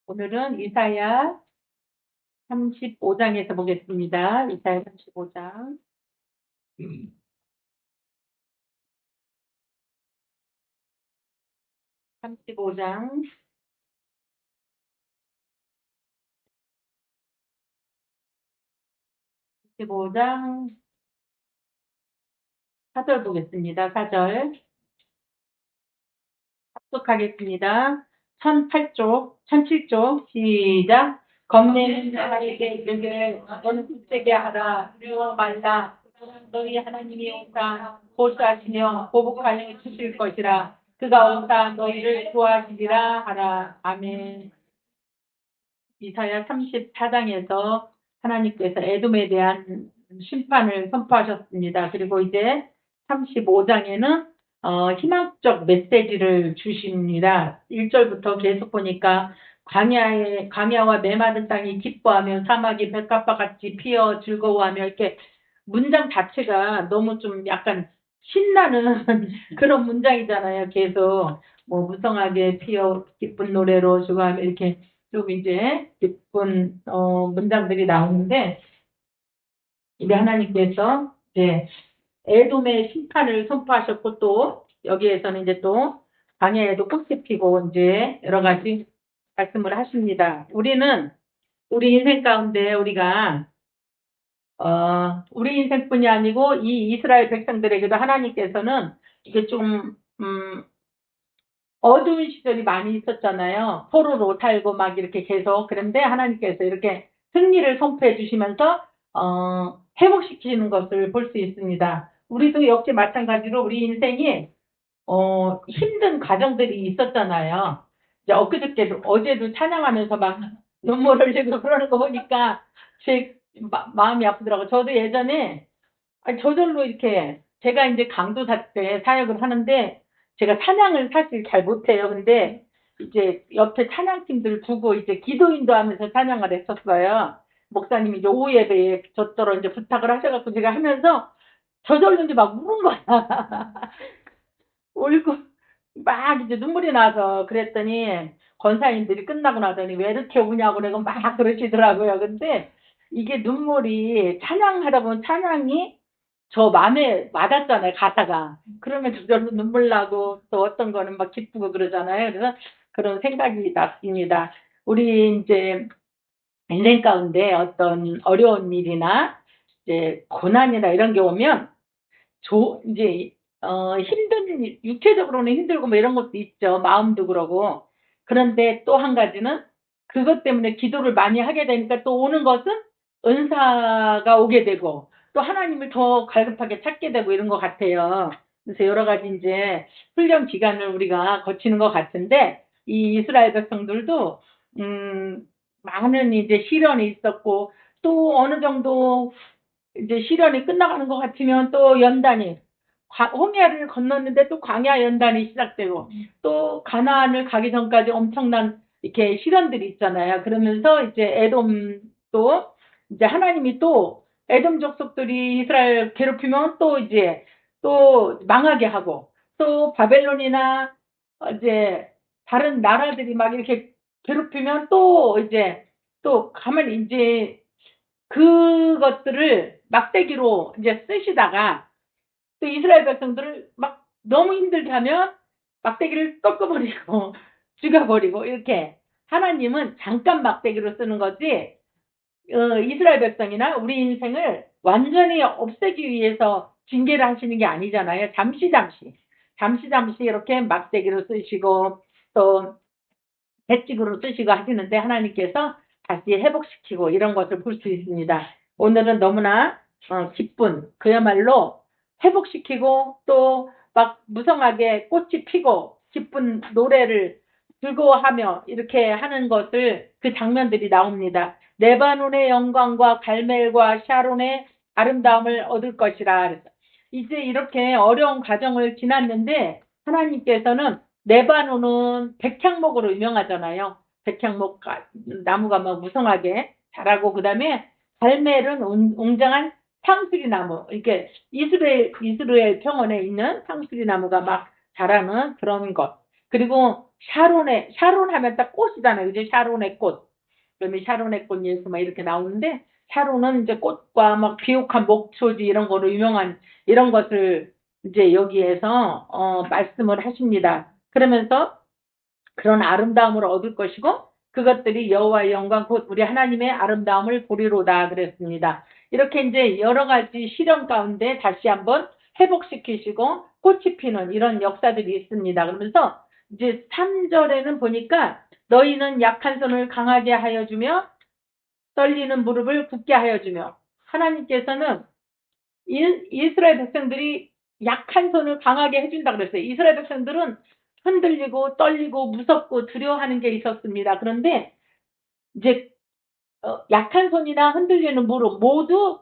오늘은 이사야 35장에서 보겠습니다. 이사야 35장. 35장. 35장 4절 보겠습니다. 4절. 합독하겠습니다. 1008쪽, 1007쪽, 시작. 겁내는 자에게 이르기를 너는 굳세게 하라. 두려워 말라. 너희 하나님이 오사 보수하시며 보복하여 주실 것이라. 그가 오사 너희를 도와주리라 하라. 아멘. 이사야 34장에서 하나님께서 에돔에 대한 심판을 선포하셨습니다. 그리고 이제 35장에는 희망적 메시지를 주십니다. 1절부터 계속 보니까 광야와 메마른 땅이 기뻐하며 사막이 백합과 같이 피어 즐거워하며 이렇게 문장 자체가 너무 좀 약간 신나는 그런 문장이잖아요. 계속 뭐 무성하게 피어 기쁜 노래로 주고하며 이렇게 좀 이제 기쁜 문장들이 나오는데 이제 하나님께서 이제 에돔의 심판을 선포하셨고 또 여기에서는 이제 또 광야에도 꽃이 피고 이제 여러 가지 말씀을 하십니다. 우리는 우리 인생 가운데 우리가 우리 인생뿐이 아니고 이 이스라엘 백성들에게도 하나님께서는 이게 좀 어두운 시절이 많이 있었잖아요. 포로로 살고 막 이렇게 계속. 그런데 하나님께서 이렇게 승리를 선포해 주시면서 회복시키는 것을 볼 수 있습니다. 우리도 역시 마찬가지로 우리 인생이 힘든 과정들이 있었잖아요. 이제 엊그저께도 어제도 찬양하면서 막 눈물 흘리고 그러는 거 보니까 제 마음이 아프더라고요. 저도 예전에 저절로 이렇게 제가 이제 강도사 때 사역을 하는데 제가 찬양을 사실 잘 못해요. 근데 이제 옆에 찬양팀들 두고 이제 기도 인도하면서 찬양을 했었어요. 목사님이 이제 오후 예배에 저더러 이제 부탁을 하셔갖고 제가 하면서 저절로 이제 막 우는 거야. 울고 막 이제 눈물이 나서 그랬더니 권사님들이 끝나고 나더니 왜 이렇게 우냐고 그러고 막 그러시더라고요. 근데 이게 눈물이 찬양하다 보면 찬양이 저 마음에 와닿잖아요, 가사가. 그러면 저절로 눈물 나고 또 어떤 거는 막 기쁘고 그러잖아요. 그래서 그런 생각이 났습니다. 우리 이제 인생 가운데 어떤 어려운 일이나 이제 고난이나 이런 게 오면 이제 육체적으로는 힘들고 뭐 이런 것도 있죠. 마음도 그러고. 그런데 또 한 가지는 그것 때문에 기도를 많이 하게 되니까 또 오는 것은 은사가 오게 되고 또 하나님을 더 갈급하게 찾게 되고 이런 것 같아요. 그래서 여러 가지 이제 훈련 기간을 우리가 거치는 것 같은데 이 이스라엘 백성들도 많은 이제 시련이 있었고 또 어느 정도 이제 시련이 끝나가는 것 같으면 또 연단이 홍해를 건넜는데 또 광야 연단이 시작되고 또 가나안을 가기 전까지 엄청난 이렇게 시련들이 있잖아요. 그러면서 이제 에돔도 이제 하나님이 또 에돔 족속들이 이스라엘 괴롭히면 또 이제 또 망하게 하고 또 바벨론이나 이제 다른 나라들이 막 이렇게 괴롭히면 또 이제 또 가만히 이제 그것들을 막대기로 이제 쓰시다가 또 이스라엘 백성들을 막 너무 힘들게 하면 막대기를 꺾어버리고 죽여버리고 이렇게 하나님은 잠깐 막대기로 쓰는 거지 이스라엘 백성이나 우리 인생을 완전히 없애기 위해서 징계를 하시는 게 아니잖아요. 잠시 이렇게 막대기로 쓰시고 또 채찍으로 쓰시고 하시는데 하나님께서 다시 회복시키고 이런 것을 볼 수 있습니다. 오늘은 너무나 기쁜 그야말로 회복시키고 또 막 무성하게 꽃이 피고 기쁜 노래를 즐거워하며 이렇게 하는 것을 그 장면들이 나옵니다. 레바논의 영광과 갈멜과 샤론의 아름다움을 얻을 것이라. 이제 이렇게 어려운 과정을 지났는데 하나님께서는 레바논은 백향목으로 유명하잖아요. 백향목 나무가 막 무성하게 자라고 그다음에 갈멜은 웅장한 상수리 나무. 이렇게 이스라엘 평원에 있는 상수리 나무가 막 자라는 그런 것. 그리고 샤론 하면 딱 꽃이잖아요. 그죠? 샤론의 꽃. 그러면 샤론의 꽃 예수 막 이렇게 나오는데, 샤론은 이제 꽃과 막 비옥한 목초지 이런 거로 유명한 이런 것을 이제 여기에서 말씀을 하십니다. 그러면서 그런 아름다움을 얻을 것이고 그것들이 여호와의 영광 곧 우리 하나님의 아름다움을 보리로다 그랬습니다. 이렇게 이제 여러 가지 시련 가운데 다시 한번 회복시키시고 꽃이 피는 이런 역사들이 있습니다. 그러면서 이제 3절에는 보니까 너희는 약한 손을 강하게 하여 주며 떨리는 무릎을 굳게 하여 주며, 하나님께서는 이스라엘 백성들이 약한 손을 강하게 해준다 그랬어요. 이스라엘 백성들은 흔들리고 떨리고 무섭고 두려워하는 게 있었습니다. 그런데 이제 약한 손이나 흔들리는 무릎 모두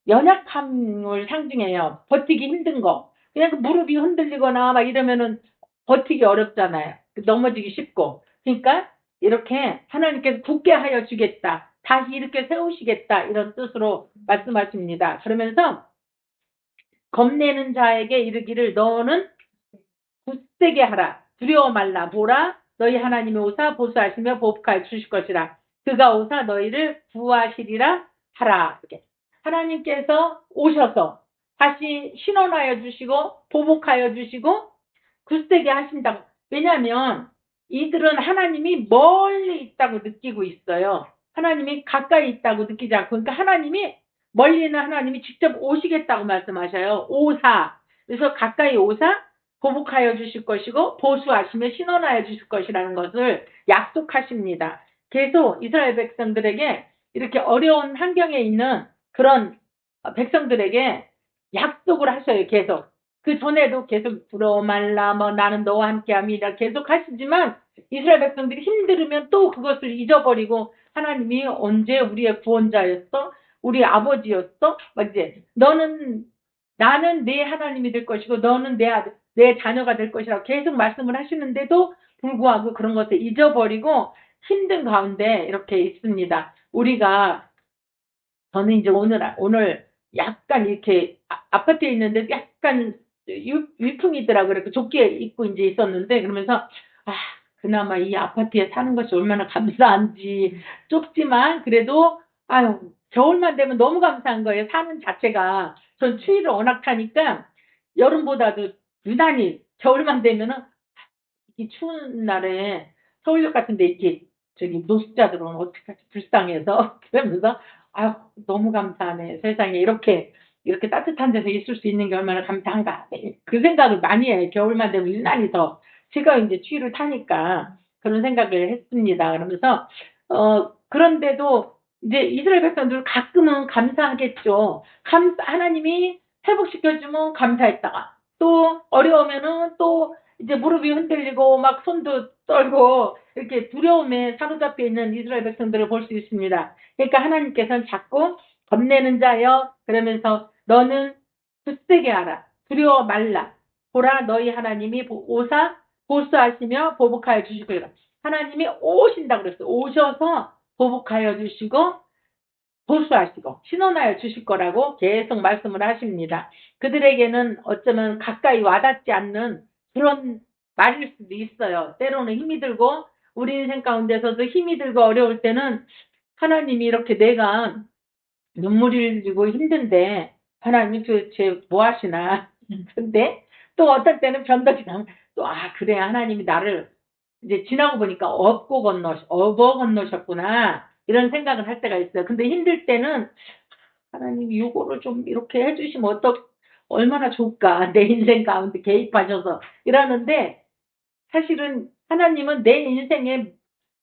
연약함을 상징해요. 버티기 힘든 거. 그냥 그 무릎이 흔들리거나 막 이러면은 버티기 어렵잖아요. 넘어지기 쉽고. 그러니까 이렇게 하나님께서 굳게 하여 주겠다. 다시 이렇게 세우시겠다. 이런 뜻으로 말씀하십니다. 그러면서 겁내는 자에게 이르기를 너는 굳세게 하라. 두려워 말라. 보라. 너희 하나님의 오사 보수하시며 보복하여 주실 것이라. 그가 오사 너희를 구하시리라 하라. 이렇게. 하나님께서 오셔서 다시 신원하여 주시고 보복하여 주시고 굳세게 하신다고. 왜냐하면 이들은 하나님이 멀리 있다고 느끼고 있어요. 하나님이 가까이 있다고 느끼지 않고, 그러니까 하나님이 멀리 있는 하나님이 직접 오시겠다고 말씀하셔요. 오사. 그래서 가까이 오사 보복하여 주실 것이고 보수하시며 신원하여 주실 것이라는 것을 약속하십니다. 계속 이스라엘 백성들에게 이렇게 어려운 환경에 있는 그런 백성들에게 약속을 하셔요. 계속. 그 전에도 계속 부러워 말라 뭐 나는 너와 함께함이라 계속 하시지만 이스라엘 백성들이 힘들으면 또 그것을 잊어버리고 하나님이 언제 우리의 구원자였어? 우리 아버지였어? 막 이제 나는 내 하나님이 될 것이고 너는 내 자녀가 될 것이라고 계속 말씀을 하시는데도 불구하고 그런 것을 잊어버리고 힘든 가운데 이렇게 있습니다. 저는 이제 오늘 약간 이렇게 아파트에 있는데 약간 위풍이더라고요. 그래서 조끼 입고 이제 있었는데 그러면서 그나마 이 아파트에 사는 것이 얼마나 감사한지 좁지만 그래도 아유 겨울만 되면 너무 감사한 거예요. 사는 자체가. 전 추위를 워낙 타니까 여름보다도 유난히 겨울만 되면은 이 추운 날에 서울역 같은 데 이렇게 저기 노숙자들은 어떡하지 불쌍해서 그러면서 아유 너무 감사하네. 세상에 이렇게 따뜻한 데서 있을 수 있는 게 얼마나 감사한가. 그 생각을 많이 해요. 겨울만 되면 유난히 더. 제가 이제 추위를 타니까 그런 생각을 했습니다. 그러면서 그런데도 이제 이스라엘 백성들 가끔은 감사하겠죠. 하나님이 회복시켜주면 감사했다가 또 어려우면은 또 이제 무릎이 흔들리고 막 손도 떨고 이렇게 두려움에 사로잡혀 있는 이스라엘 백성들을 볼 수 있습니다. 그러니까 하나님께서는 자꾸 겁내는 자여 그러면서 너는 굳세게 하라. 두려워 말라. 보라 너희 하나님이 오사 보수하시며 보복하여 주시고 하나님이 오신다고 그랬어요. 오셔서 보복하여 주시고 보수하시고 신원하여 주실 거라고 계속 말씀을 하십니다. 그들에게는 어쩌면 가까이 와닿지 않는 그런 말일 수도 있어요. 때로는 힘이 들고 우리 인생 가운데서도 힘이 들고 어려울 때는 하나님이 이렇게 내가 눈물이 흘리고 힘든데 하나님이 도대체 뭐 하시나. 근데 또 어떨 때는 변덕이랑 또 그래 하나님이 나를 이제 지나고 보니까 업어 건너셨구나 이런 생각을 할 때가 있어요. 근데 힘들 때는 하나님 요거를 좀 이렇게 해주시면 얼마나 좋을까 내 인생 가운데 개입하셔서 이러는데 사실은 하나님은 내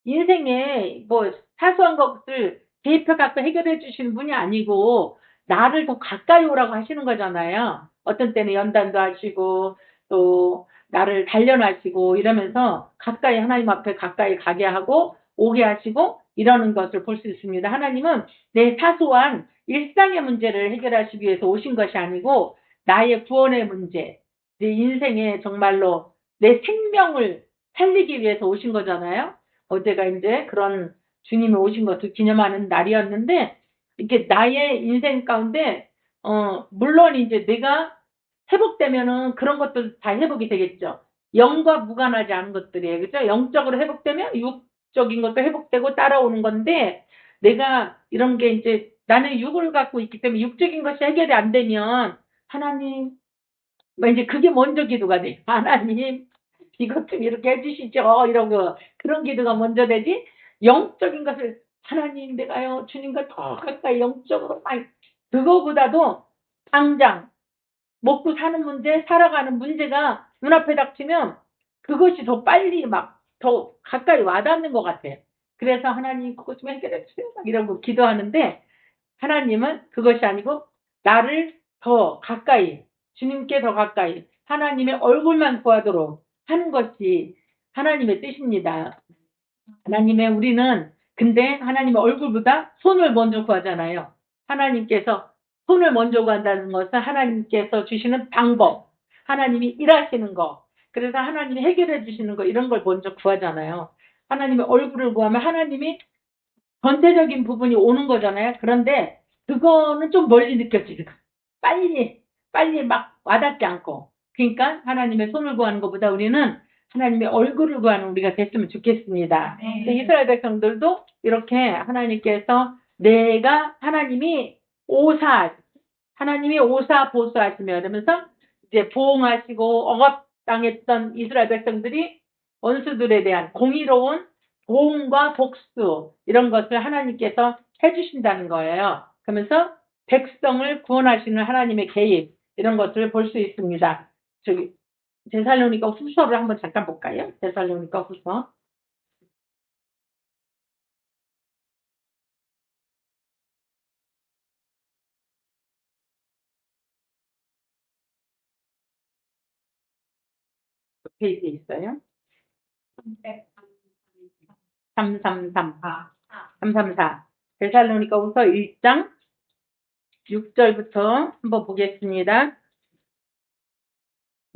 인생에 뭐 사소한 것을 개입해 갖고 해결해 주시는 분이 아니고 나를 더 가까이 오라고 하시는 거잖아요. 어떤 때는 연단도 하시고 또 나를 단련하시고 이러면서 가까이 하나님 앞에 가까이 가게 하고 오게 하시고 이러는 것을 볼 수 있습니다. 하나님은 내 사소한 일상의 문제를 해결하시기 위해서 오신 것이 아니고 나의 구원의 문제, 내 인생에 정말로 내 생명을 살리기 위해서 오신 거잖아요. 어제가 이제 그런 주님이 오신 것을 기념하는 날이었는데 이렇게 나의 인생 가운데 물론 이제 내가 회복되면은 그런 것도 다 회복이 되겠죠. 영과 무관하지 않은 것들이에요. 그죠? 영적으로 회복되면 육적인 것도 회복되고 따라오는 건데, 내가 이런 게 이제 나는 육을 갖고 있기 때문에 육적인 것이 해결이 안 되면 하나님, 뭐 이제 그게 먼저 기도가 돼. 하나님, 이것 좀 이렇게 해주시죠. 이러고 그런 기도가 먼저 되지. 영적인 것을 하나님, 내가요 주님과 더 가까이 영적으로 많이, 그거보다도 당장 먹고 사는 문제, 살아가는 문제가 눈앞에 닥치면 그것이 더 빨리 막 더 가까이 와닿는 것 같아요. 그래서 하나님 그것 좀 해결해 주세요. 막 이러고 기도하는데, 하나님은 그것이 아니고 나를 더 가까이, 주님께 더 가까이 하나님의 얼굴만 구하도록 하는 것이 하나님의 뜻입니다. 하나님의 우리는 근데 하나님의 얼굴보다 손을 먼저 구하잖아요. 하나님께서 손을 먼저 구한다는 것은 하나님께서 주시는 방법, 하나님이 일하시는 거, 그래서 하나님이 해결해 주시는 거, 이런 걸 먼저 구하잖아요. 하나님의 얼굴을 구하면 하나님이 전체적인 부분이 오는 거잖아요. 그런데 그거는 좀 멀리 느껴지고 빨리 막 와닿지 않고, 그러니까 하나님의 손을 구하는 것보다 우리는 하나님의 얼굴을 구하는 우리가 됐으면 좋겠습니다. 이스라엘 백성들도 이렇게 하나님께서 내가 하나님이 오사 보수하시며 이러면서 이제 보응하시고 억압당했던 이스라엘 백성들이 원수들에 대한 공의로운 보응과 복수, 이런 것을 하나님께서 해주신다는 거예요. 그러면서 백성을 구원하시는 하나님의 개입, 이런 것들을 볼 수 있습니다. 저기 데살로니가 후서를 한번 잠깐 볼까요? 데살로니가 후서. 그 페이지에 있어요. 333. 334. 데살로니가 후서 1장 6절부터 한번 보겠습니다.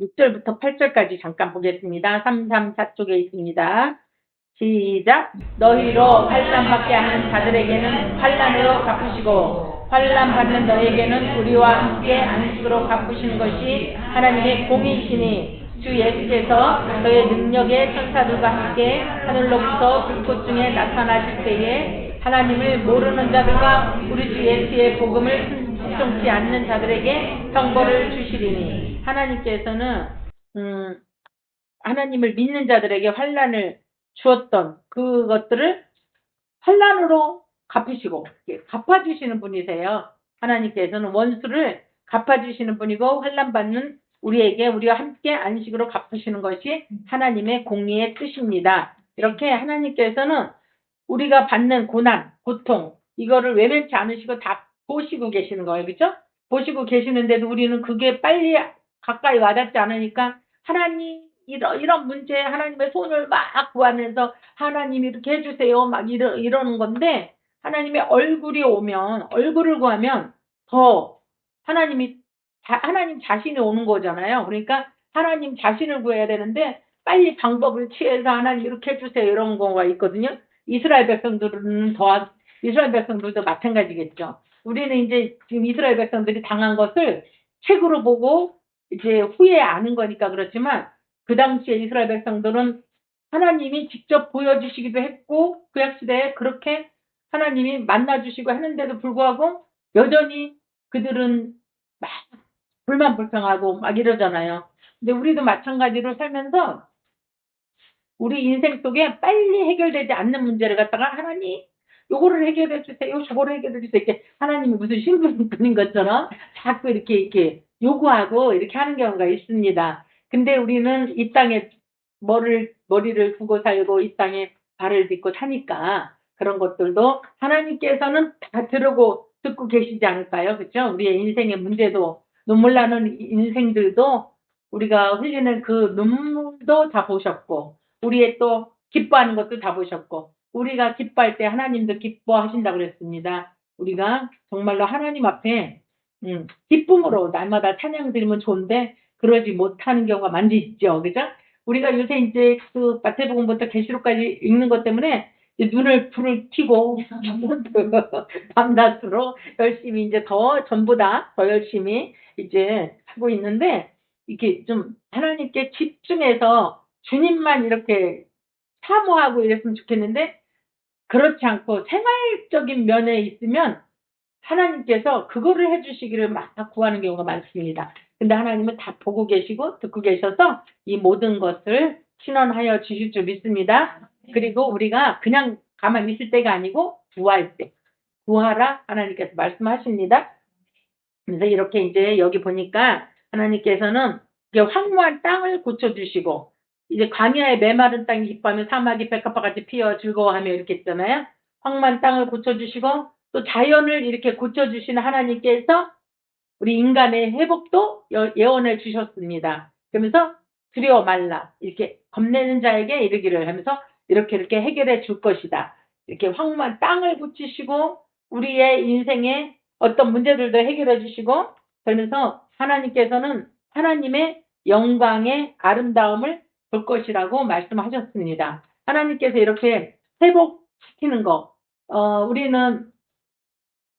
6절부터 8절까지 잠깐 보겠습니다. 334 쪽에 있습니다. 시작. 너희로 환난받게 하는 자들에게는 환난으로 갚으시고 환난 받는 너에게는 우리와 함께 안식으로 갚으시는 것이 하나님의 공이시니, 주 예수께서 너의 능력의 천사들과 함께 하늘로부터 불꽃 중에 나타나실 때에 하나님을 모르는 자들과 우리 주 예수의 복음을 순종치 않는 자들에게 형벌을 주시리니, 하나님께서는 하나님을 믿는 자들에게 환난을 주었던 그것들을 환난으로 갚으시고 갚아주시는 분이세요. 하나님께서는 원수를 갚아주시는 분이고, 환난 받는 우리와 함께 안식으로 갚으시는 것이 하나님의 공의의 뜻입니다. 이렇게 하나님께서는 우리가 받는 고난, 고통, 이거를 외면치 않으시고 다 보시고 계시는 거예요. 그죠? 보시고 계시는데도 우리는 그게 빨리 가까이 와닿지 않으니까 하나님, 이런 문제 하나님의 손을 막 구하면서 하나님 이렇게 해주세요 막 이러는 건데, 하나님의 얼굴이 오면, 얼굴을 구하면 더 하나님 자신이 오는 거잖아요. 그러니까 하나님 자신을 구해야 되는데 빨리 방법을 취해서 하나님 이렇게 해주세요 이런 거가 있거든요. 이스라엘 백성들도 마찬가지겠죠. 우리는 이제 지금 이스라엘 백성들이 당한 것을 책으로 보고 이제 후에 아는 거니까 그렇지만, 그 당시에 이스라엘 백성들은 하나님이 직접 보여주시기도 했고 구약시대에 그렇게 하나님이 만나주시고 했는데도 불구하고 여전히 그들은 막 불만불평하고 막 이러잖아요. 근데 우리도 마찬가지로 살면서 우리 인생 속에 빨리 해결되지 않는 문제를 갖다가 하나님 요거를 해결해 주세요, 저거를 해결해 주세요, 이렇게 하나님이 무슨 신부님인 것처럼 자꾸 이렇게 요구하고 이렇게 하는 경우가 있습니다. 근데 우리는 이 땅에 머리를 두고 살고 이 땅에 발을 딛고 사니까 그런 것들도 하나님께서는 다 듣고 계시지 않을까요? 그렇죠? 우리의 인생의 문제도, 눈물 나는 인생들도 우리가 흘리는 그 눈물도 다 보셨고, 우리의 또 기뻐하는 것도 다 보셨고, 우리가 기뻐할 때 하나님도 기뻐하신다고 그랬습니다. 우리가 정말로 하나님 앞에 기쁨으로 날마다 찬양 드리면 좋은데 그러지 못하는 경우가 많이 있죠. 그죠? 우리가 요새 이제 그 마태복음부터 계시록까지 읽는 것 때문에 이제 불을 켜고 밤낮으로 열심히 이제 전보다 더 열심히 이제 하고 있는데, 이렇게 좀 하나님께 집중해서 주님만 이렇게 사모하고 이랬으면 좋겠는데 그렇지 않고 생활적인 면에 있으면 하나님께서 그거를 해주시기를 막 구하는 경우가 많습니다. 근데 하나님은 다 보고 계시고 듣고 계셔서 이 모든 것을 신원하여 주실 줄 믿습니다. 그리고 우리가 그냥 가만히 있을 때가 아니고 구할 때 구하라 하나님께서 말씀하십니다. 그래서 이렇게 이제 여기 보니까 하나님께서는 황무한 땅을 고쳐주시고 이제 광야의 메마른 땅이 기뻐하며 사막이 백합화같이 피어 즐거워하며 이렇게 했잖아요. 황무한 땅을 고쳐주시고 또 자연을 이렇게 고쳐주시는 하나님께서 우리 인간의 회복도 예언해 주셨습니다. 그러면서 두려워 말라 이렇게 겁내는 자에게 이르기를 하면서 이렇게 해결해 줄 것이다. 이렇게 황무한 땅을 고치시고 우리의 인생에 어떤 문제들도 해결해 주시고 그러면서 하나님께서는 하나님의 영광의 아름다움을 볼 것이라고 말씀하셨습니다. 하나님께서 이렇게 회복시키는 거 우리는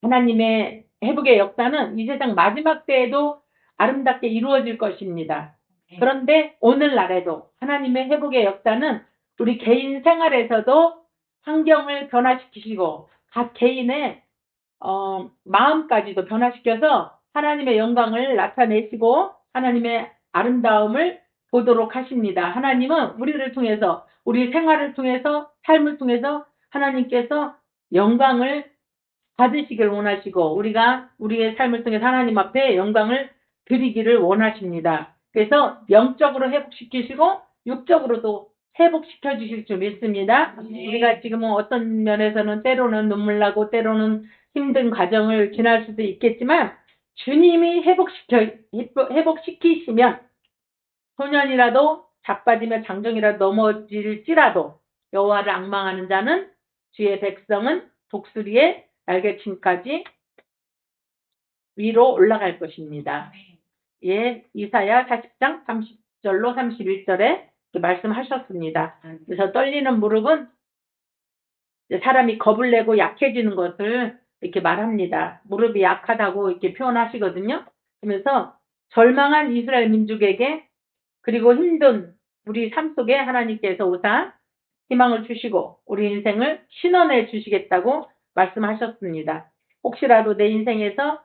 하나님의 회복의 역사는 이 세상 마지막 때에도 아름답게 이루어질 것입니다. 그런데 오늘날에도 하나님의 회복의 역사는 우리 개인 생활에서도 환경을 변화시키시고 각 개인의 마음까지도 변화시켜서 하나님의 영광을 나타내시고 하나님의 아름다움을 보도록 하십니다. 하나님은 우리를 통해서 우리 생활을 통해서 삶을 통해서 하나님께서 영광을 받으시길 원하시고 우리가 우리의 삶을 통해서 하나님 앞에 영광을 드리기를 원하십니다. 그래서 영적으로 회복시키시고 육적으로도 회복시켜 주실 줄 믿습니다. 우리가 지금은 어떤 면에서는 때로는 눈물 나고 때로는 힘든 과정을 지날 수도 있겠지만 주님이 회복시키시면 소년이라도 자빠지며 장정이라도 넘어질지라도 여호와를 앙망하는 자는 주의 백성은 독수리의 날개침까지 위로 올라갈 것입니다. 예, 이사야 40장 30절로 31절에 말씀하셨습니다. 그래서 떨리는 무릎은 사람이 겁을 내고 약해지는 것을 이렇게 말합니다. 무릎이 약하다고 이렇게 표현하시거든요. 그러면서 절망한 이스라엘 민족에게 그리고 힘든 우리 삶 속에 하나님께서 오사 희망을 주시고 우리 인생을 신원해 주시겠다고 말씀하셨습니다. 혹시라도 내 인생에서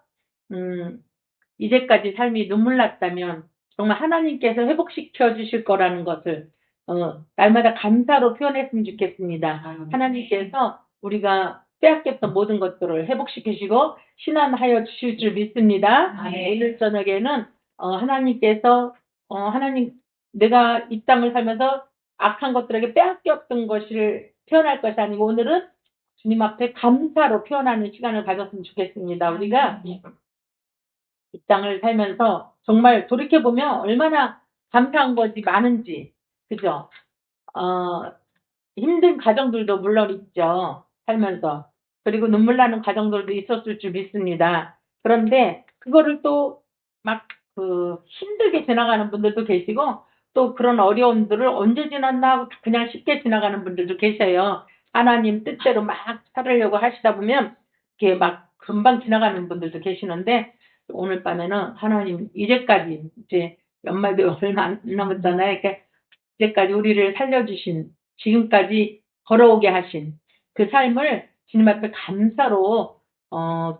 이제까지 삶이 눈물 났다면 정말 하나님께서 회복시켜 주실 거라는 것을 날마다 감사로 표현했으면 좋겠습니다. 하나님께서 우리가 빼앗겼던 모든 것들을 회복시키시고 신원하여 주실 줄 믿습니다. 오늘 저녁에는 하나님께서 하나님 내가 이 땅을 살면서 악한 것들에게 빼앗겼던 것을 표현할 것이 아니고 오늘은 주님 앞에 감사로 표현하는 시간을 가졌으면 좋겠습니다. 우리가 이 땅을 살면서 정말 돌이켜보면 얼마나 감사한 것이 많은지, 그죠? 힘든 가정들도 물론 있죠. 살면서. 그리고 눈물 나는 가정들도 있었을 줄 믿습니다. 그런데 그거를 또 막 힘들게 지나가는 분들도 계시고 또 그런 어려움들을 언제 지났나 하고 그냥 쉽게 지나가는 분들도 계셔요. 하나님 뜻대로 막 살으려고 하시다 보면 이렇게 막 금방 지나가는 분들도 계시는데 오늘 밤에는 하나님 이제까지 이제 연말도 얼마 안 남았잖아요. 그러니까 이제까지 우리를 살려주신 지금까지 걸어오게 하신 그 삶을 주님 앞에 감사로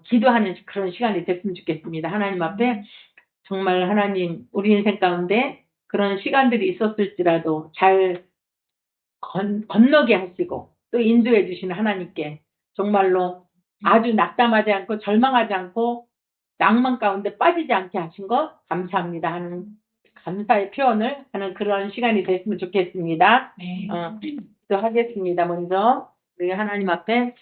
기도하는 그런 시간이 됐으면 좋겠습니다. 하나님 앞에 정말 하나님 우리 인생 가운데 그런 시간들이 있었을지라도 잘 건너게 하시고 또 인도해 주시는 하나님께 정말로 아주 낙담하지 않고 절망하지 않고 낭만 가운데 빠지지 않게 하신 것 감사합니다 하는 감사의 표현을 하는 그런 시간이 됐으면 좋겠습니다. 네. 또 하겠습니다. 먼저 우리 하나님 앞에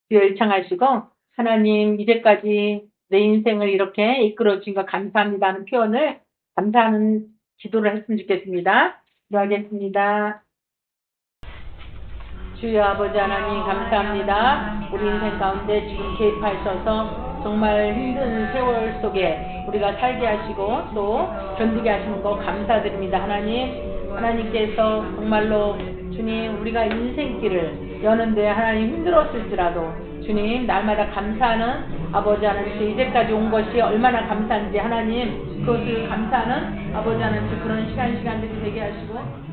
주여 청하시고 하나님 이제까지 내 인생을 이렇게 이끌어 주신 것 감사합니다 하는 표현을 감사하는 기도를 했으면 좋겠습니다. 기도하겠습니다. 주여 아버지 하나님 감사합니다. 우리 인생 가운데 지금 개입하셔서 정말 힘든 세월 속에 우리가 살게 하시고 또 견디게 하시는 거 감사드립니다. 하나님께서 정말로 주님 우리가 인생길을 여는데 하나님 힘들었을지라도 주님 날마다 감사하는 아버지 하나님 이제까지 온 것이 얼마나 감사한지 하나님 그것을 감사하는 아버지 하나님 그런 시간들이 되게 하시고